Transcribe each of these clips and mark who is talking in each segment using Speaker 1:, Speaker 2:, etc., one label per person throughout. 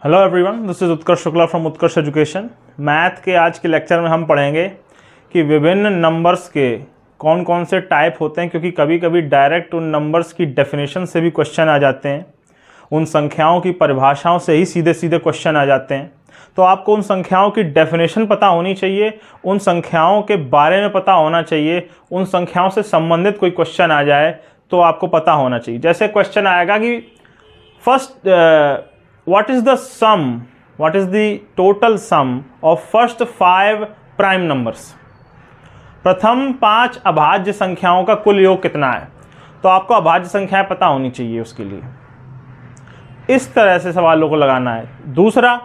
Speaker 1: Hello everyone, this is Utkarsh Shukla from Utkarsh education. Math के आज के लेक्चर में हम पढ़ेंगे कि विभिन्न नंबर्स के कौन कौन से टाइप होते हैं, क्योंकि कभी कभी डायरेक्ट उन नंबर्स की डेफिनेशन से भी क्वेश्चन आ जाते हैं, उन संख्याओं की परिभाषाओं से ही सीधे सीधे क्वेश्चन आ जाते हैं। तो आपको उन संख्याओं की डेफिनेशन पता होनी चाहिए, उन संख्याओं के बारे में पता होना चाहिए, उन संख्याओं से संबंधित कोई क्वेश्चन आ जाए तो आपको पता होना चाहिए। जैसे क्वेश्चन आएगा कि first what is the total sum of first 5 prime numbers? प्रथम 5 अभाज्य संख्याओं का कुल योग कितना है? तो आपको अभाज्य संख्याएं पता होनी चाहिए, उसके लिए इस तरह से सवालों को लगाना है। दूसरा,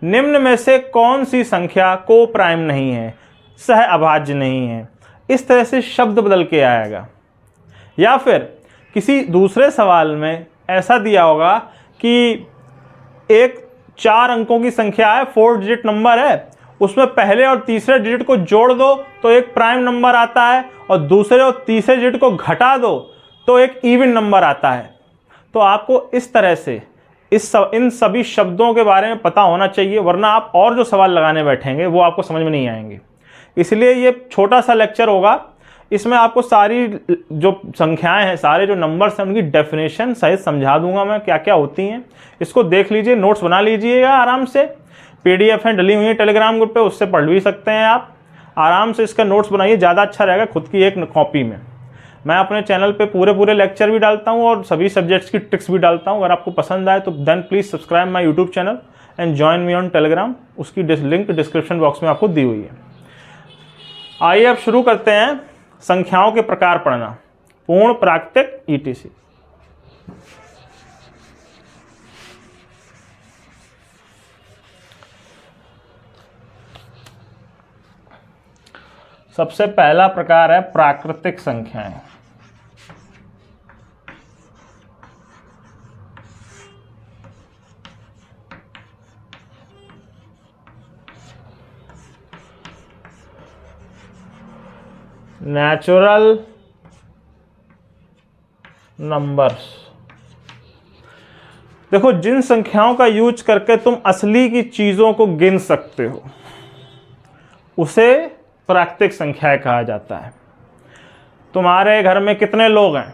Speaker 1: निम्न में से कौन सी संख्या को प्राइम नहीं है, सह अभाज्य नहीं है? इस तरह से शब्द बदल के आएगा। या फिर किसी दूसरे सवाल में ऐसा दिया होगा कि एक 4 अंकों की संख्या है, 4 डिजिट नंबर है, उसमें पहले और तीसरे डिजिट को जोड़ दो तो एक प्राइम नंबर आता है, और दूसरे और तीसरे डिजिट को घटा दो तो एक इवन नंबर आता है। तो आपको इस तरह से इन सभी शब्दों के बारे में पता होना चाहिए, वरना आप और जो सवाल लगाने बैठेंगे वो आपको समझ में नहीं आएंगे। इसलिए ये छोटा सा लेक्चर होगा, इसमें आपको सारी जो संख्याएं हैं, सारे जो नंबर्स हैं, उनकी डेफिनेशन सहित समझा दूंगा मैं क्या क्या होती हैं। इसको देख लीजिए, नोट्स बना लीजिएगा आराम से। पीडीएफ है डली हुई है टेलीग्राम ग्रुप पे, उससे पढ़ भी सकते हैं आप। आराम से इसका नोट्स बनाइए, ज़्यादा अच्छा रहेगा खुद की एक कॉपी में। मैं अपने चैनल पे पूरे लेक्चर भी डालता हूँ और सभी सब्जेक्ट्स की ट्रिक्स भी डालता हूँ। अगर आपको पसंद आए तो then please subscribe my YouTube channel and join me on Telegram. उसकी लिंक डिस्क्रिप्शन बॉक्स में आपको दी हुई है। आइए अब शुरू करते हैं संख्याओं के प्रकार पढ़ना, पूर्ण, प्राकृतिक, ईटीसी। सबसे पहला प्रकार है प्राकृतिक संख्याएं। Natural numbers. देखो, जिन संख्याओं का यूज करके तुम असली की चीजों को गिन सकते हो उसे प्राकृतिक संख्याएं कहा जाता है। तुम्हारे घर में कितने लोग हैं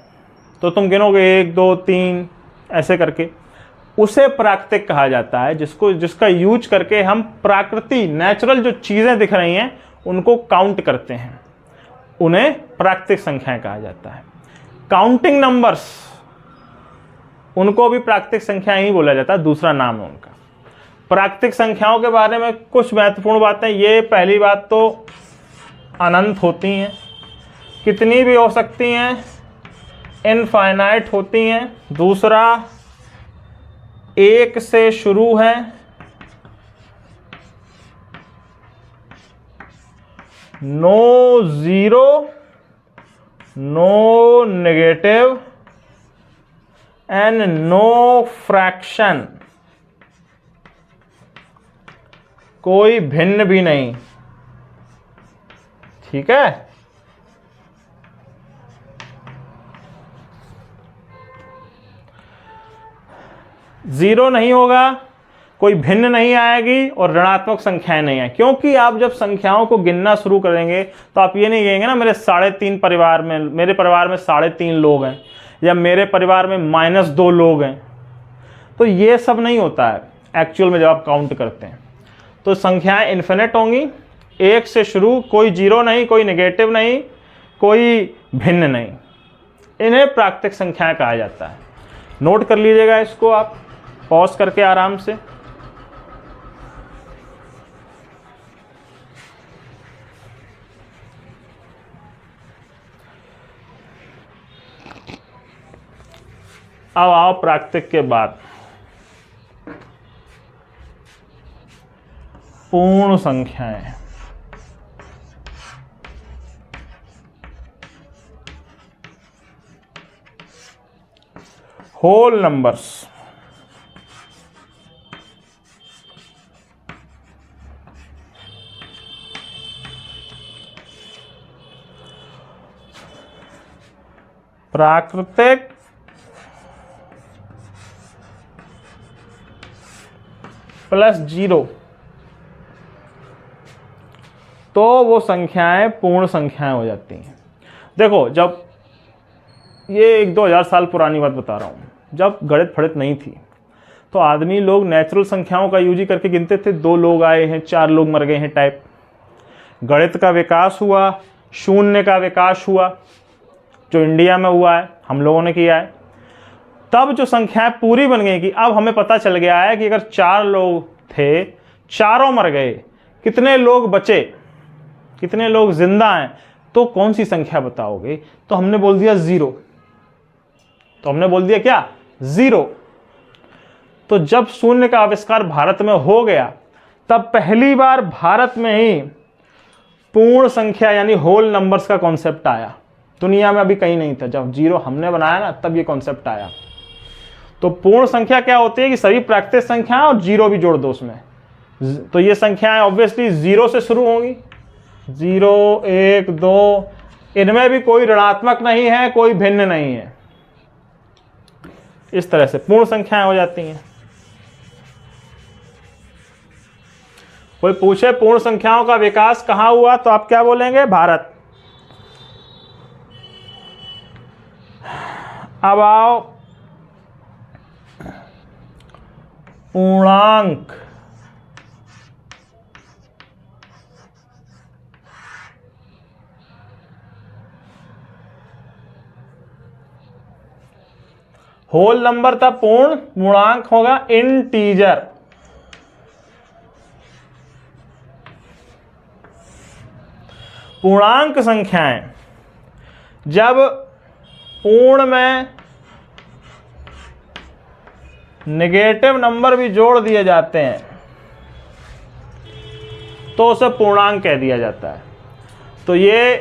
Speaker 1: तो तुम गिनोगे 1 2 3 ऐसे करके, उसे प्राकृतिक कहा जाता है। जिसका यूज करके हम प्राकृति, नेचुरल जो चीजें दिख रही हैं उनको काउंट करते हैं, उन्हें प्राकृतिक संख्याएं कहा जाता है। काउंटिंग नंबर्स, उनको भी प्राकृतिक संख्याएं ही बोला जाता है, दूसरा नाम है उनका। प्राकृतिक संख्याओं के बारे में कुछ महत्वपूर्ण बातें। ये पहली बात तो अनंत होती हैं, कितनी भी हो सकती हैं, इनफाइनाइट होती हैं। दूसरा, 1 से शुरू है, no zero, no negative and no fraction, कोई भिन्न भी नहीं। ठीक है। जीरो नहीं होगा, कोई भिन्न नहीं आएगी, और ऋणात्मक संख्याएं नहीं आए। क्योंकि आप जब संख्याओं को गिनना शुरू करेंगे तो आप ये नहीं कहेंगे ना मेरे 3.5 परिवार में, मेरे परिवार में 3.5 लोग हैं, या मेरे परिवार में -2 लोग हैं। तो ये सब नहीं होता है एक्चुअल में जब आप काउंट करते हैं। तो संख्याएं इन्फिनिट होंगी, 1 से शुरू, कोई जीरो नहीं, कोई नेगेटिव नहीं, कोई भिन्न नहीं। इन्हें प्राकृतिक संख्याएं कहा जाता है। नोट कर लीजिएगा इसको आप पॉज करके आराम से। अब आओ प्राकृतिक के बाद पूर्ण संख्याएं। Whole numbers. प्राकृतिक प्लस 0, तो वो संख्याएं पूर्ण संख्याएं हो जाती हैं। देखो, जब ये 1-2 हज़ार साल पुरानी बात बता रहा हूँ, जब गणित फड़ित नहीं थी तो आदमी लोग नेचुरल संख्याओं का यूज ही करके गिनते थे। 2 लोग आए हैं, 4 लोग मर गए हैं टाइप। गणित का विकास हुआ, शून्य का विकास हुआ, जो इंडिया में हुआ है, हम लोगों ने किया है। तब जो संख्याएं पूरी बन गई कि अब हमें पता चल गया है कि अगर 4 लोग थे, चारों मर गए, कितने लोग बचे, कितने लोग जिंदा हैं, तो कौन सी संख्या बताओगे? तो हमने बोल दिया 0। तो हमने बोल दिया क्या? 0। तो जब शून्य का आविष्कार भारत में हो गया, तब पहली बार भारत में ही पूर्ण संख्या यानी होल नंबर्स का कॉन्सेप्ट आया। दुनिया में अभी कहीं नहीं था। जब 0 हमने बनाया ना, तब ये कॉन्सेप्ट आया। तो पूर्ण संख्या क्या होती है कि सभी प्राकृतिक संख्याएं और 0 भी जोड़ दो उसमें। तो ये संख्याएं ऑब्वियसली 0 से शुरू होंगी, 0, 1, 2, इनमें भी कोई ऋणात्मक नहीं है, कोई भिन्न नहीं है। इस तरह से पूर्ण संख्याएं हो जाती हैं। कोई पूछे पूर्ण संख्याओं का विकास कहां हुआ, तो आप क्या बोलेंगे? भारत। अब आओ पूर्णांक। होल नंबर था पूर्ण, पूर्णांक होगा इंटीजर। पूर्णांक संख्याएं जब पूर्ण में नेगेटिव नंबर भी जोड़ दिए जाते हैं तो उसे पूर्णांक कह दिया जाता है। तो ये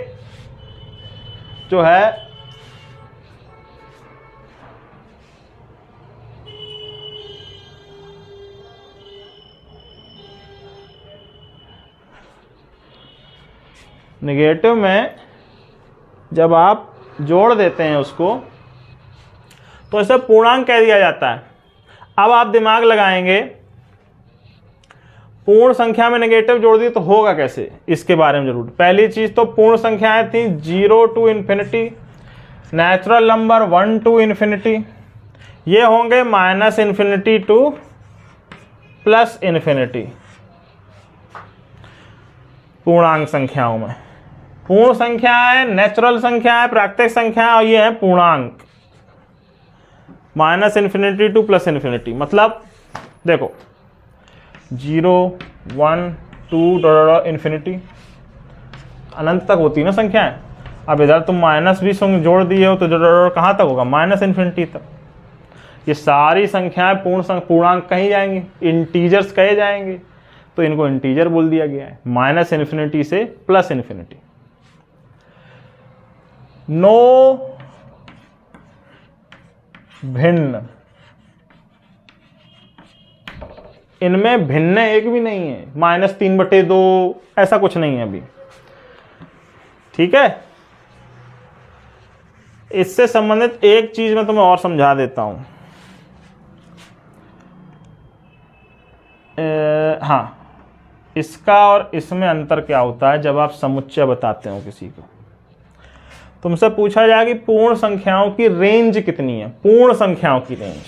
Speaker 1: जो है नेगेटिव में जब आप जोड़ देते हैं उसको, तो इसे पूर्णांक कह दिया जाता है। अब आप दिमाग लगाएंगे, पूर्ण संख्या में नेगेटिव जोड़ दिए तो होगा कैसे, इसके बारे में जरूर। पहली चीज तो पूर्ण संख्याएं थी 0 to infinity, natural number 1 to infinity, ये होंगे -इन्फिनिटी टू +इन्फिनिटी पूर्णांक संख्याओं में। पूर्ण संख्याएं, नेचुरल संख्याएं, प्राकृतिक संख्याएं, और ये है पूर्णांक -इन्फिनिटी टू +इन्फिनिटी। मतलब देखो 0, 1, 2 इन्फिनिटी, अनंत तक होती है ना संख्याएं। अब इधर तुम माइनस भी जोड़ दिए हो तो कहां तक होगा? -इन्फिनिटी तक। ये सारी संख्याएं पूर्णांक कहीं जाएंगी, इंटीजर्स कहे जाएंगे, तो इनको इंटीजर बोल दिया गया है। -इन्फिनिटी से +इन्फिनिटी। नो भिन्न, इनमें भिन्न एक भी नहीं है, -3/2 ऐसा कुछ नहीं है अभी। ठीक है, इससे संबंधित एक चीज मैं तुम्हें और समझा देता हूं। हाँ, इसका और इसमें अंतर क्या होता है जब आप समुच्चय बताते हो किसी को। तुमसे पूछा जाए कि पूर्ण संख्याओं की रेंज कितनी है, पूर्ण संख्याओं की रेंज,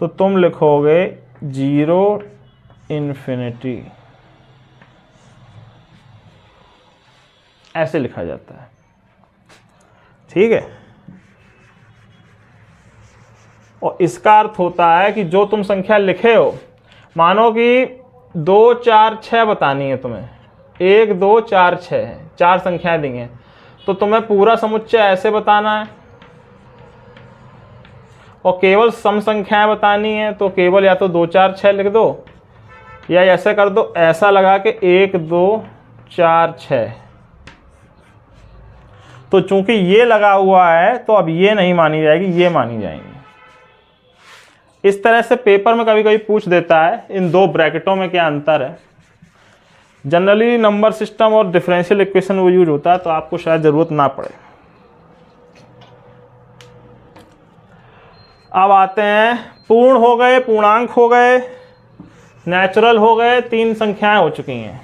Speaker 1: तो तुम लिखोगे 0 इन्फिनिटी, ऐसे लिखा जाता है। ठीक है, और इसका अर्थ होता है कि जो तुम संख्या लिखे हो, मानो कि 2, 4, 6 बतानी है तुम्हें, 1, 2, 4, 6 है, 4 संख्याएं दी हैं, तो तुम्हें पूरा समुच्चय ऐसे बताना है। और केवल सम संख्याएं बतानी है तो केवल या तो 2, 4, 6 लिख दो, या ऐसे कर दो, ऐसा लगा के 1, 2, 4, 6। तो चूंकि ये लगा हुआ है तो अब ये नहीं मानी जाएगी, ये मानी जाएंगी। इस तरह से पेपर में कभी कभी पूछ देता है इन 2 ब्रैकेटों में क्या अंतर है। जनरली नंबर सिस्टम और डिफरेंशियल इक्वेशन वो यूज होता है, तो आपको शायद जरूरत ना पड़े। अब आते हैं, पूर्ण हो गए, पूर्णांक हो गए, नेचुरल हो गए, 3 संख्याएं हो चुकी हैं।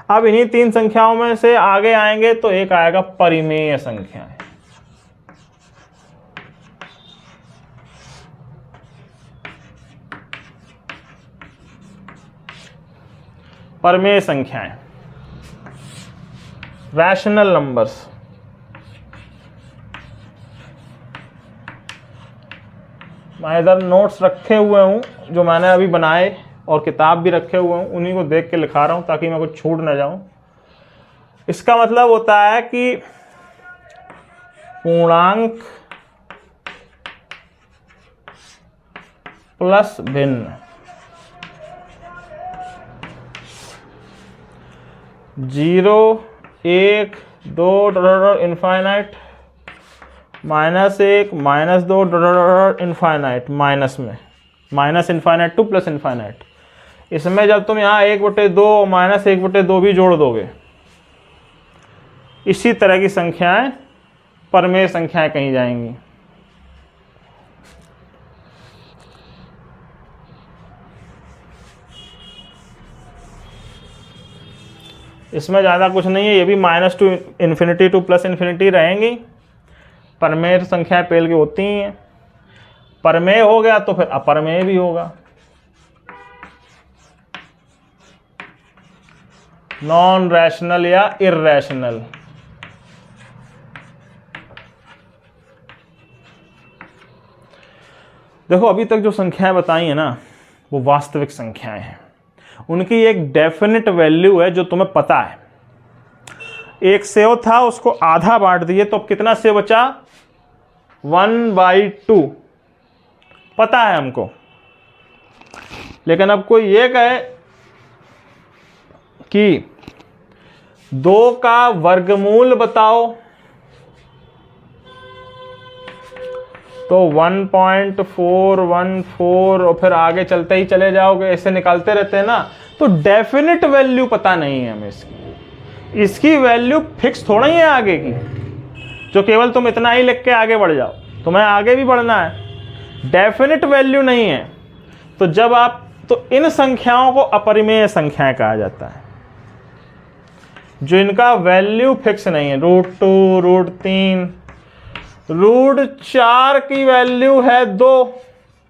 Speaker 1: अब इन्हीं 3 संख्याओं में से आगे आएंगे तो एक आएगा परिमेय संख्याएं। परिमेय संख्याएं, रैशनल नंबर्स। मैं इधर नोट्स रखे हुए हूं जो मैंने अभी बनाए और किताब भी रखे हुए हूं, उन्हीं को देख के लिखा रहा हूं ताकि मैं कुछ छूट ना जाऊं। इसका मतलब होता है कि पूर्णांक प्लस भिन्न, 0 1 2 इनफाइनाइट, -1 -2 इनफाइनाइट, माइनस में minus infinite two plus infinite. इसमें जब तुम यहाँ 1/2 -1/2 भी जोड़ दोगे, इसी तरह की संख्याएं परिमेय संख्याएं कही जाएंगी। इसमें ज़्यादा कुछ नहीं है, ये भी -2 टू प्लस इन्फिनिटी रहेंगी। परमेय संख्याएं पेल की होती ही हैं। परमेय हो गया तो फिर अपरमेय भी होगा। नॉन रैशनल या इर्रैशनल। देखो अभी तक जो संख्याएं बताई है ना वो वास्तविक संख्याएं हैं, उनकी एक डेफिनेट वैल्यू है जो तुम्हें पता है। एक सेव था, उसको आधा बांट दिए तो कितना सेव बचा? 1/2 पता है हमको। लेकिन अब कोई ये कहे कि 2 का वर्गमूल बताओ, तो 1.414 और फिर आगे चलते ही चले जाओगे, ऐसे निकालते रहते हैं ना, तो डेफिनेट वैल्यू पता नहीं है हमें इसकी। इसकी वैल्यू फिक्स थोड़ा ही है आगे की, जो केवल तुम इतना ही लिख के आगे बढ़ जाओ। तुम्हें आगे भी बढ़ना है, डेफिनेट वैल्यू नहीं है। तो जब आप, तो इन संख्याओं को अपरिमेय संख्याएं कहा जाता है, जो इनका वैल्यू फिक्स नहीं है। √2, √3, √4 की वैल्यू है 2,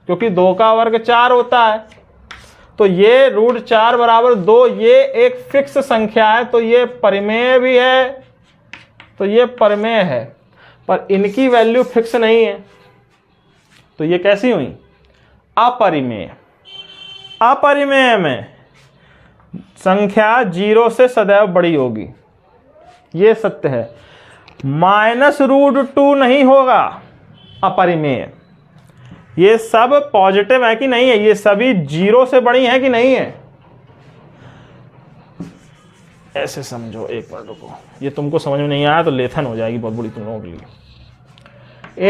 Speaker 1: क्योंकि 2 का वर्ग 4 होता है। तो ये √4 = 2, ये एक फिक्स संख्या है, तो ये परिमेय भी है, तो ये परिमेय है, पर इनकी वैल्यू फिक्स नहीं है। तो ये कैसी हुई? अपरिमेय। अपरिमेय में संख्या 0 से सदैव बड़ी होगी, ये सत्य है। -√2 नहीं होगा अपरिमेय। ये सब पॉजिटिव है कि नहीं है? ये सभी 0 से बड़ी है कि नहीं है? ऐसे समझो, एक बार रुको, ये तुमको समझ में नहीं आया तो लेथन हो जाएगी बहुत बड़ी तुम लोगों के लिए।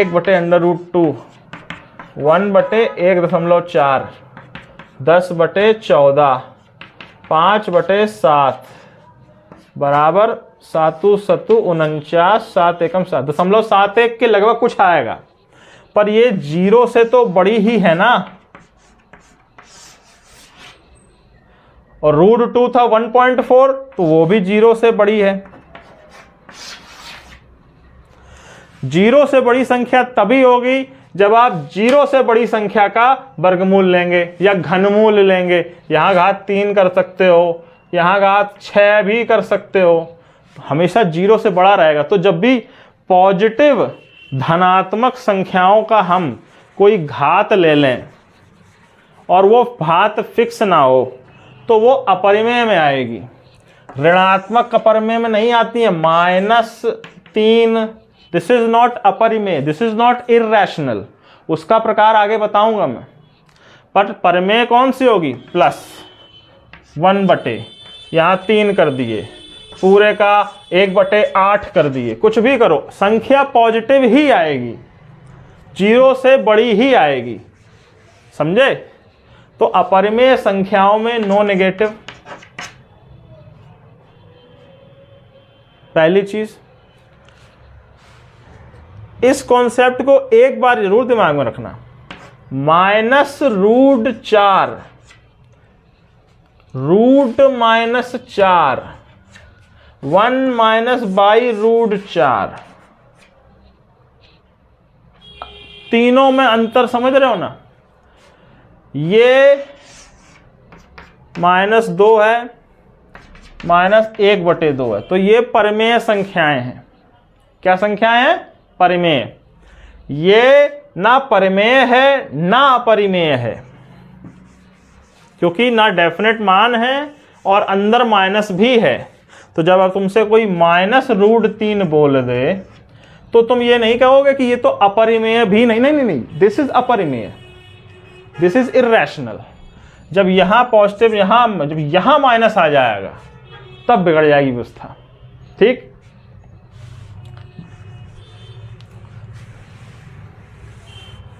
Speaker 1: 1/√2, 1/1.4, 10/14, 5/7 बराबर 7 7 49, 7 एकम 7, 0.71 के लगभग कुछ आएगा। पर ये 0 से तो बड़ी ही है ना। और √2 था 1.4, तो वो भी 0 से बड़ी है। 0 से बड़ी संख्या तभी होगी जब आप 0 से बड़ी संख्या का वर्गमूल लेंगे या घनमूल लेंगे। यहां घात 3 कर सकते हो, यहां घात 6 भी कर सकते हो, हमेशा 0 से बड़ा रहेगा। तो जब भी पॉजिटिव धनात्मक संख्याओं का हम कोई घात ले लें और वो घात फिक्स ना हो, तो वो अपरिमेय में आएगी। ऋणात्मक अपरिमेय में नहीं आती है। -3, दिस इज नॉट अपरिमेय, दिस इज नॉट इर्रैशनल। उसका प्रकार आगे बताऊंगा मैं। पर परिमेय कौन सी होगी? +1/, यहां 3 कर दिए, पूरे का 1/8 कर दिए, कुछ भी करो, संख्या पॉजिटिव ही आएगी, 0 से बड़ी ही आएगी। समझे? तो अपरिमेय संख्याओं में नो नेगेटिव, पहली चीज। इस कॉन्सेप्ट को एक बार जरूर दिमाग में रखना। -√4 root minus 4, 1 minus by root 4। तीनों में अंतर समझ रहे हो ना? ये -2 है, -1/2 है, तो ये परिमेय संख्याएं हैं। क्या संख्याएं हैं? परिमेय। ये ना परिमेय है ना अपरिमेय है, क्योंकि ना डेफिनेट मान है और अंदर माइनस भी है। तो जब अब तुमसे कोई -√3 बोल दे तो तुम ये नहीं कहोगे कि ये तो अपरिमेय भी नहीं, नहीं नहीं नहीं, दिस इज अपरिमेय, दिस इज इर्रेशनल। जब यहां पॉजिटिव, जब यहां माइनस आ जाएगा तब बिगड़ जाएगी व्यवस्था। ठीक,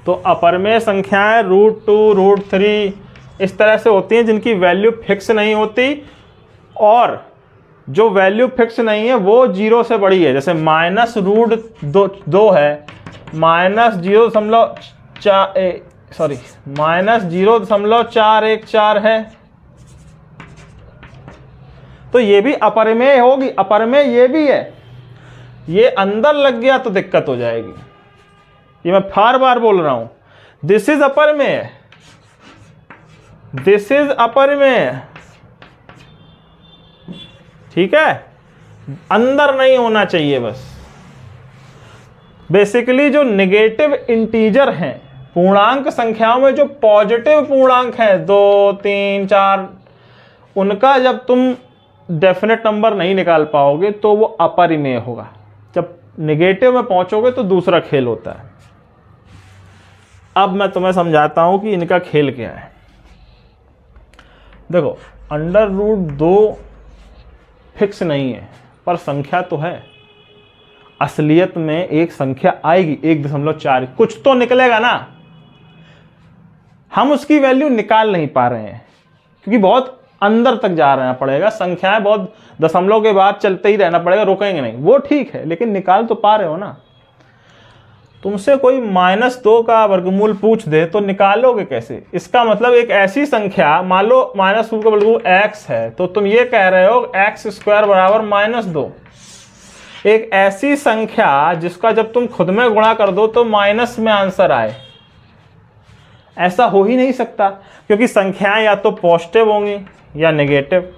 Speaker 1: तो अपरिमेय संख्याएं √2, √3 इस तरह से होती हैं जिनकी वैल्यू फिक्स नहीं होती, और जो वैल्यू फिक्स नहीं है वो 0 से बड़ी है। जैसे -√2 है, -0.414 है, तो ये भी अपरिमेय होगी। अपरिमेय ये भी है, ये अंदर लग गया तो दिक्कत हो जाएगी। ये मैं बार बार बोल रहा हूं, दिस इज अपरिमेय, दिस इज अपरिमेय। ठीक है, अंदर नहीं होना चाहिए बस। बेसिकली जो नेगेटिव इंटीजर हैं, पूर्णांक संख्याओं में जो पॉजिटिव पूर्णांक हैं 2, 3, 4, उनका जब तुम डेफिनेट नंबर नहीं निकाल पाओगे तो वो अपरिमेय होगा। जब नेगेटिव में पहुंचोगे तो दूसरा खेल होता है। अब मैं तुम्हें समझाता हूं कि इनका खेल क्या है। देखो, √2 फिक्स नहीं है, पर संख्या तो है। असलियत में एक संख्या आएगी 1.4, कुछ तो निकलेगा ना। हम उसकी वैल्यू निकाल नहीं पा रहे हैं क्योंकि बहुत अंदर तक जा रहना पड़ेगा। संख्याएं बहुत दशमलव के बाद चलते ही रहना पड़ेगा, रुकेंगे नहीं। वो ठीक है, लेकिन निकाल तो पा रहे हो ना। तुमसे कोई -2 का वर्गमूल पूछ दे तो निकालोगे कैसे? इसका मतलब एक ऐसी संख्या, मान लो -2 का वर्गमूल x है, तो तुम ये कह रहे हो x² = -2। एक ऐसी संख्या जिसका जब तुम खुद में गुणा कर दो तो माइनस में आंसर आए, ऐसा हो ही नहीं सकता, क्योंकि संख्याएं या तो पॉजिटिव होंगी या नेगेटिव।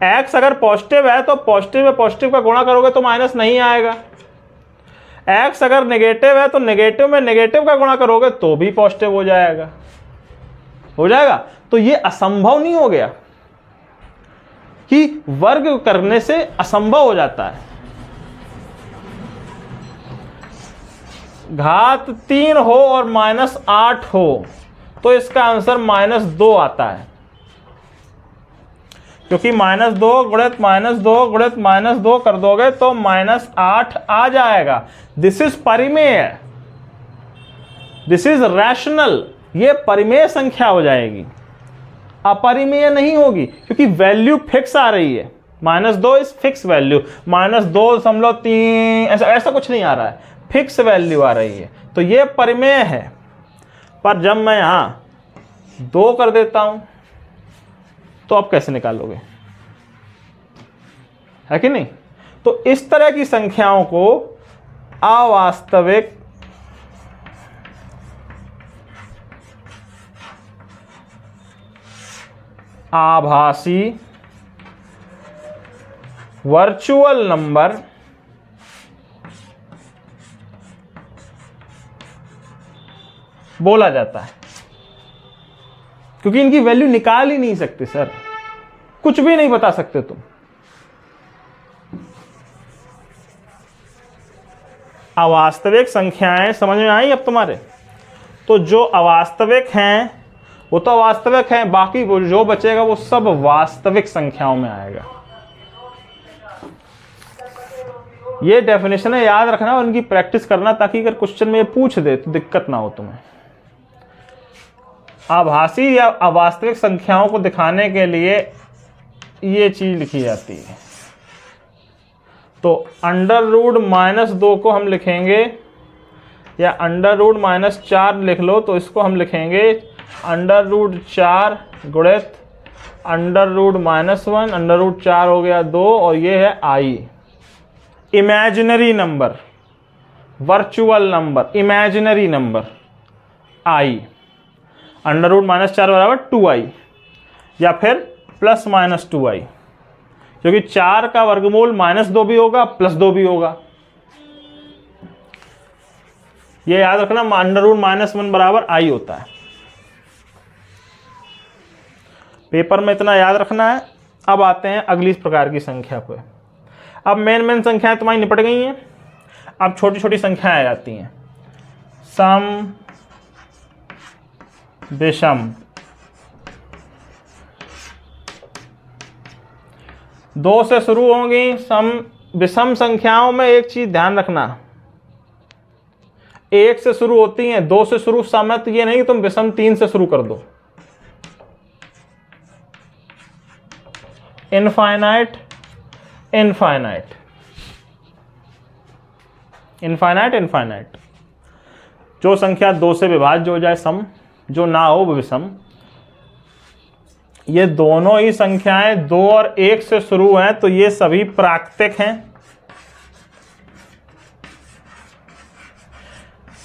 Speaker 1: x अगर पॉजिटिव है तो पॉजिटिव में पॉजिटिव का गुणा करोगे तो माइनस नहीं आएगा। x अगर नेगेटिव है तो नेगेटिव में नेगेटिव का गुणा करोगे तो भी पॉजिटिव हो जाएगा, तो ये असंभव नहीं हो गया कि वर्ग करने से असंभव हो जाता है। घात 3 हो और -8 हो तो इसका आंसर -2 आता है, क्योंकि -2 गुणित -2 गुणित -2 कर दोगे तो -8 आ जाएगा। दिस इज परिमेय, दिस इज रैशनल। ये परिमेय संख्या हो जाएगी, अपरिमेय नहीं होगी, क्योंकि वैल्यू फिक्स आ रही है। -2 इज फिक्स वैल्यू, -2.3 ऐसा कुछ नहीं आ रहा है, फिक्स वैल्यू आ रही है, तो ये परिमेय है। पर जब मैं यहां 2 कर देता हूं तो अब कैसे निकालोगे? है कि नहीं? तो इस तरह की संख्याओं को अवास्तविक, आभासी, वर्चुअल नंबर बोला जाता है, क्योंकि इनकी वैल्यू निकाल ही नहीं सकते सर, कुछ भी नहीं बता सकते तुम। अवास्तविक संख्याएं समझ में आई अब तुम्हारे? तो जो अवास्तविक हैं वो तो अवास्तविक हैं, बाकी वो जो बचेगा वो सब वास्तविक संख्याओं में आएगा। ये डेफिनेशन है, याद रखना और इनकी प्रैक्टिस करना, ताकि अगर क्वेश्चन में ये पूछ दे तो दिक्कत ना हो तुम्हें। आभासी या अवास्तविक संख्याओं को दिखाने के लिए ये चीज लिखी जाती है। तो √-2 को हम लिखेंगे, या √-4 लिख लो, तो इसको हम लिखेंगे √4 गुणित √-1, √4 हो गया 2, और ये है i। Imaginary number, virtual number, imaginary number i। √-4 बराबर 2i, या फिर +-2i, क्योंकि 4 का वर्गमूल -2 भी होगा, +2 भी होगा। ये याद रखना, √-1 बराबर i होता है। पेपर में इतना याद रखना है। अब आते हैं अगली प्रकार की संख्या पे। अब मेन संख्याएं तुम्हारी निपट गई हैं, अब छोटी छोटी संख्याएं आ जाती हैं। सम, विषम, 2 से शुरू होंगी। विषम संख्याओं में एक चीज ध्यान रखना, 1 से शुरू होती हैं, 2 से शुरू सम है, तो ये नहीं कि तुम विषम 3 से शुरू कर दो। Infinite, infinite, infinite, infinite. जो संख्या 2 से विभाज्य हो जाए सम, जो ना हो वो विषम। ये दोनों ही संख्याएं 2 और 1 से शुरू हैं, तो ये सभी प्राकृतिक हैं।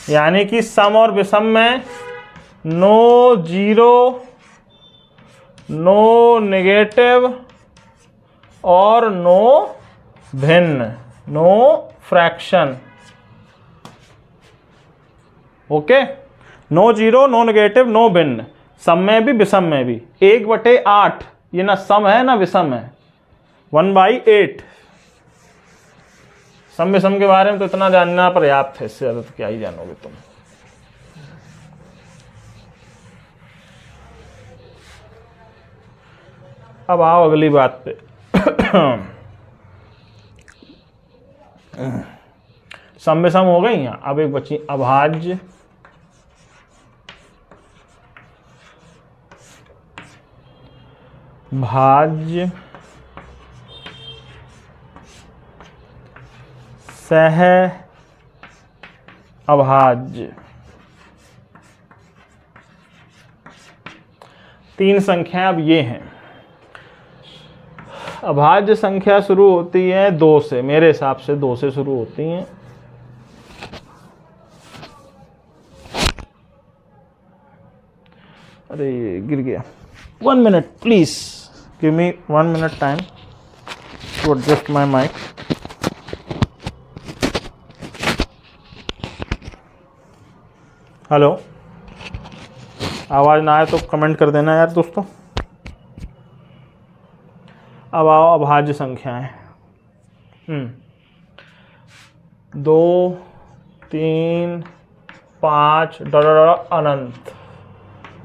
Speaker 1: यानी कि सम और विषम में नो जीरो, नो नेगेटिव और नो भिन्न, no fraction. Okay, no zero, no negative, no भिन्न, सम में भी विषम में भी। 1/8 ये ना सम है ना विषम है, 1/8। सम विषम के बारे में तो इतना जानना पर्याप्त है, इससे ज्यादा तो क्या ही जानोगे तुम। अब आओ अगली बात पे। सम विषम हो गई हैं, अब एक बची अभाज्य। भाज्य, सह अभाज्य। 3 संख्याएं अब ये हैं। अभाज्य संख्या शुरू होती है 2 से, मेरे हिसाब से 2 से शुरू होती हैं। अरे गिर गया। 1 minute please, give me 1 minute time to adjust my mic. Hello, आवाज ना आए तो कमेंट कर देना यार दोस्तों। अब आओ अभाज्य संख्याएं। 2, 3, 5 अनंत।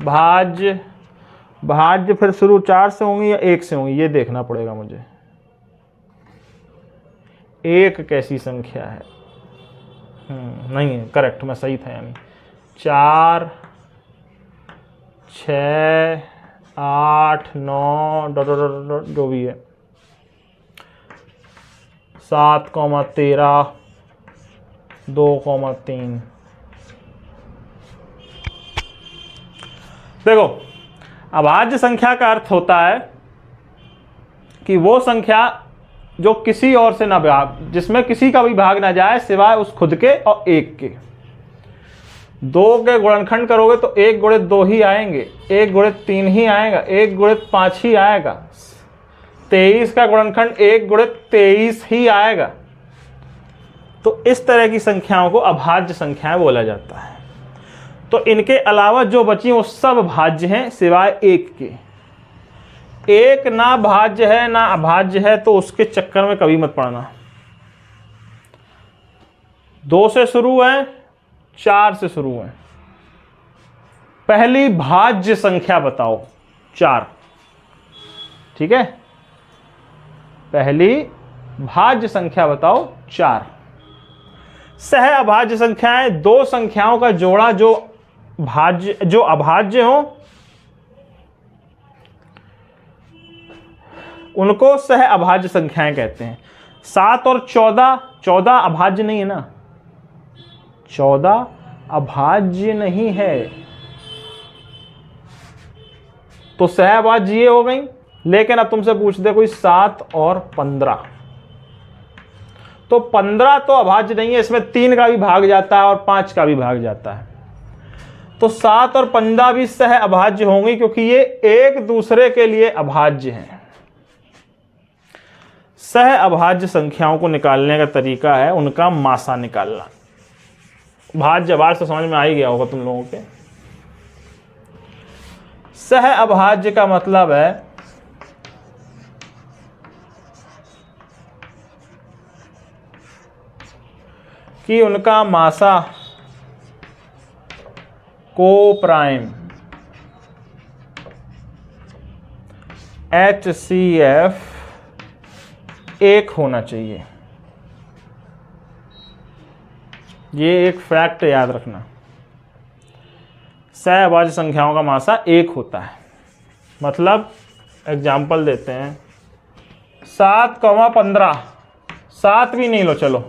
Speaker 1: भाज्य, भाज्य फिर शुरू 4 से होंगी या 1 से होंगी, ये देखना पड़ेगा मुझे। 1 कैसी संख्या है? नहीं है, करेक्ट, मैं सही था। यानी 4, 6, 8, 9 जो भी है, 7, 13, 2, 3। देखो, अभाज्य संख्या का अर्थ होता है कि वो संख्या जो किसी और से ना भाग, जिसमें किसी का भी भाग ना जाए सिवाय उस खुद के और 1 के। 2 के गुणनखंड करोगे तो 1 गुणित 2 ही आएंगे, 1 गुणित 3 ही आएगा, 1 गुणित 5 ही आएगा। 23 का गुणनखंड 1 गुणित 23 ही आएगा। तो इस तरह की संख्याओं को अभाज्य संख्याएं बोला जाता है। तो इनके अलावा जो बची वो सब भाज्य हैं सिवाय 1 के। 1 ना भाज्य है ना अभाज्य है, तो उसके चक्कर में कभी मत पड़ना। 2 से शुरू है, 4 से शुरू है। पहली भाज्य संख्या बताओ, 4। ठीक है, पहली भाज्य संख्या बताओ 4। सह अभाज्य संख्याएं 2 संख्याओं का जोड़ा जो अभाज्य हो उनको सह अभाज्य संख्याएं कहते हैं। 7 और 14 अभाज्य नहीं है ना, 14 अभाज्य नहीं है, तो सह अभाज्य ये हो गई। लेकिन अब तुमसे पूछ दे कोई 7 और 15, तो 15 तो अभाज्य नहीं है, इसमें 3 का भी भाग जाता है और 5 का भी भाग जाता है, तो 7 और 15 भी सह अभाज्य होंगी क्योंकि ये एक दूसरे के लिए अभाज्य हैं। सह अभाज्य संख्याओं को निकालने का तरीका है उनका मासा निकालना। भाज्य बार से समझ में आ ही गया होगा तुम लोगों के। सह अभाज्य का मतलब है कि उनका मासा को प्राइम HCF 1 होना चाहिए। ये एक फैक्ट याद रखना, सह अभाज्य संख्याओं का मासा 1 होता है। मतलब एग्जाम्पल देते हैं, 7,15, 7 भी नहीं लो चलो,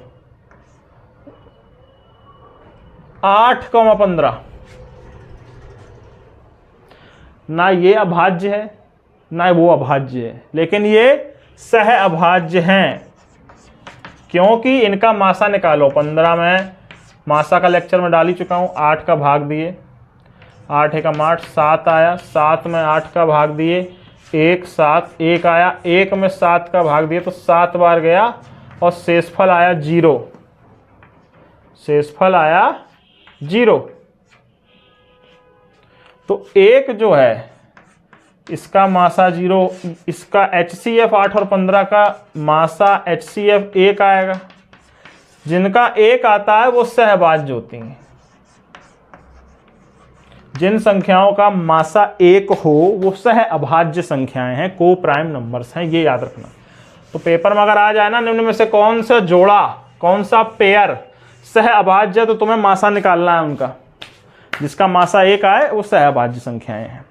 Speaker 1: 8,15, ना ये अभाज्य है ना वो अभाज्य है, लेकिन ये सह अभाज्य हैं क्योंकि इनका मासा निकालो। 15 में मासा का लेक्चर में डाल ही चुका हूं, 8 का भाग दिए, 8 एकम 8, 7 आया, 7 में 8 का भाग दिए, 1 7 1 आया, 1 में 7 का भाग दिए तो 7 बार गया और शेषफल आया 0, शेषफल आया 0। तो 1 जो है इसका मासा 0, इसका HCF 8 और 15 का मासा HCF 1 आएगा। जिनका 1 आता है वो सहअभाज्य होती हैं। जिन संख्याओं का मासा 1 हो वो सहअभाज्य संख्याएं हैं, को प्राइम नंबर्स हैं, ये याद रखना। तो पेपर में अगर आ जाए ना निम्न में से कौन सा जोड़ा, कौन सा पेयर सहअभाज्य, तो तुम्हें मासा निकालना है उनका। जिसका मासा 1 आए वो सहअभाज्य संख्याएं हैं।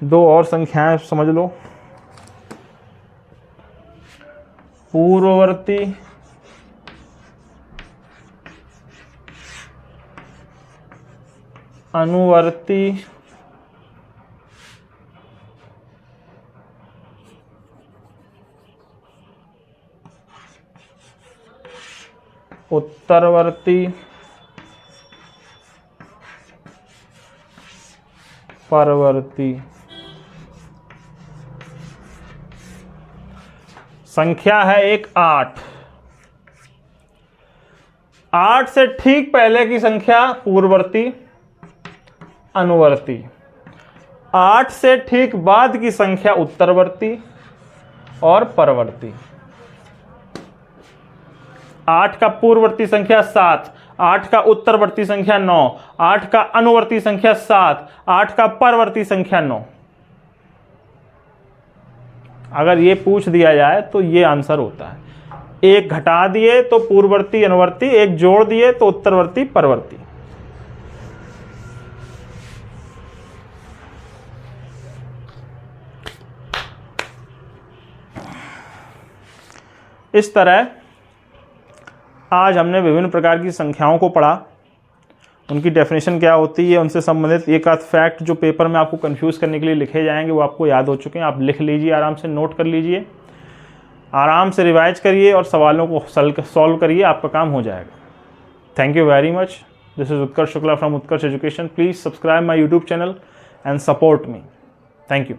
Speaker 1: 2 और संख्याएं समझ लो, पूर्ववर्ती अनुवर्ती उत्तरवर्ती परवर्ती। संख्या है एक 8, 8 से ठीक पहले की संख्या पूर्ववर्ती अनुवर्ती, 8 से ठीक बाद की संख्या उत्तरवर्ती और परवर्ती। 8 का पूर्ववर्ती संख्या 7, 8 का उत्तरवर्ती संख्या 9, 8 का अनुवर्ती संख्या 7, 8 का परवर्ती संख्या 9। अगर ये पूछ दिया जाए तो ये आंसर होता है। एक घटा दिए तो पूर्ववर्ती अनुवर्ती, एक जोड़ दिए तो उत्तरवर्ती परवर्ती। इस तरह आज हमने विभिन्न प्रकार की संख्याओं को पढ़ा, उनकी डेफिनेशन क्या होती है, उनसे संबंधित एक आध फैक्ट जो पेपर में आपको कंफ्यूज करने के लिए लिखे जाएंगे वो आपको याद हो चुके हैं। आप लिख लीजिए, आराम से नोट कर लीजिए, आराम से रिवाइज करिए और सवालों को सॉल्व करिए, आपका काम हो जाएगा। Thank you very much. This is Utkarsh Shukla from Utkarsh education. Please subscribe my YouTube channel and support me. Thank you.